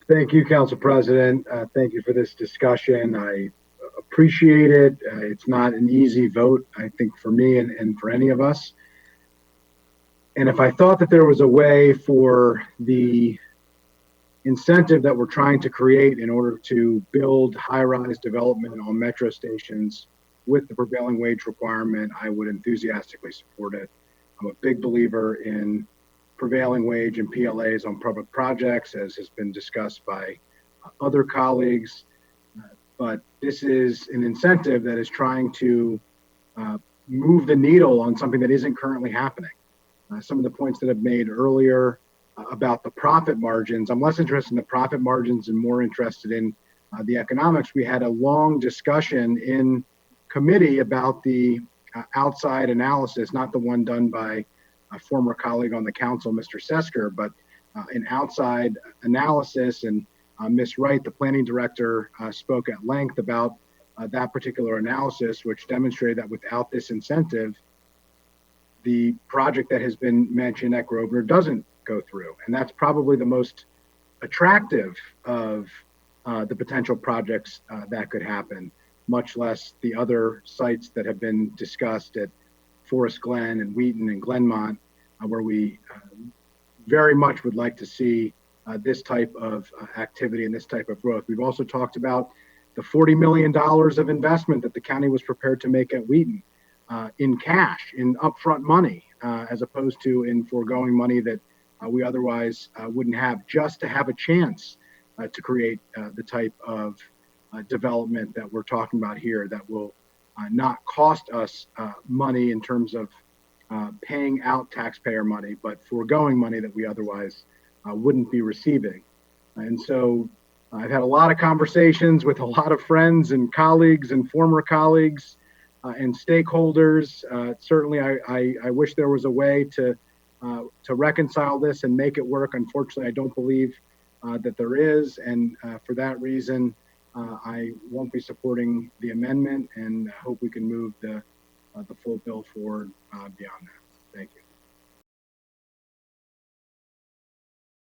Thank you, Council President. Thank you for this discussion. I appreciate it. It's not an easy vote, I think, for me and for any of us. And if I thought that there was a way for the incentive that we're trying to create in order to build high-rise development on metro stations with the prevailing wage requirement, I would enthusiastically support it. I'm a big believer in prevailing wage and PLAs on public projects, as has been discussed by other colleagues. But this is an incentive that is trying to move the needle on something that isn't currently happening. Some of the points that I've made earlier about the profit margins, I'm less interested in the profit margins and more interested in the economics. We had a long discussion in committee about the outside analysis, not the one done by a former colleague on the council, Mr. Sesker, but an outside analysis. And Ms. Wright, the planning director, spoke at length about that particular analysis, which demonstrated that without this incentive, the project that has been mentioned at Grosvenor doesn't go through. And that's probably the most attractive of the potential projects that could happen, much less the other sites that have been discussed at Forest Glen and Wheaton and Glenmont, where we very much would like to see this type of activity and this type of growth. We've also talked about the $40 million of investment that the county was prepared to make at Wheaton in cash, in upfront money, as opposed to in foregoing money that we otherwise wouldn't have, just to have a chance to create the type of development that we're talking about here that will not cost us money in terms of paying out taxpayer money, but foregoing money that we otherwise wouldn't be receiving. And so I've had a lot of conversations with a lot of friends and colleagues and former colleagues and stakeholders. Certainly, I wish there was a way to reconcile this and make it work. Unfortunately, I don't believe that there is. And for that reason, I won't be supporting the amendment and hope we can move the full bill forward beyond that. Thank you.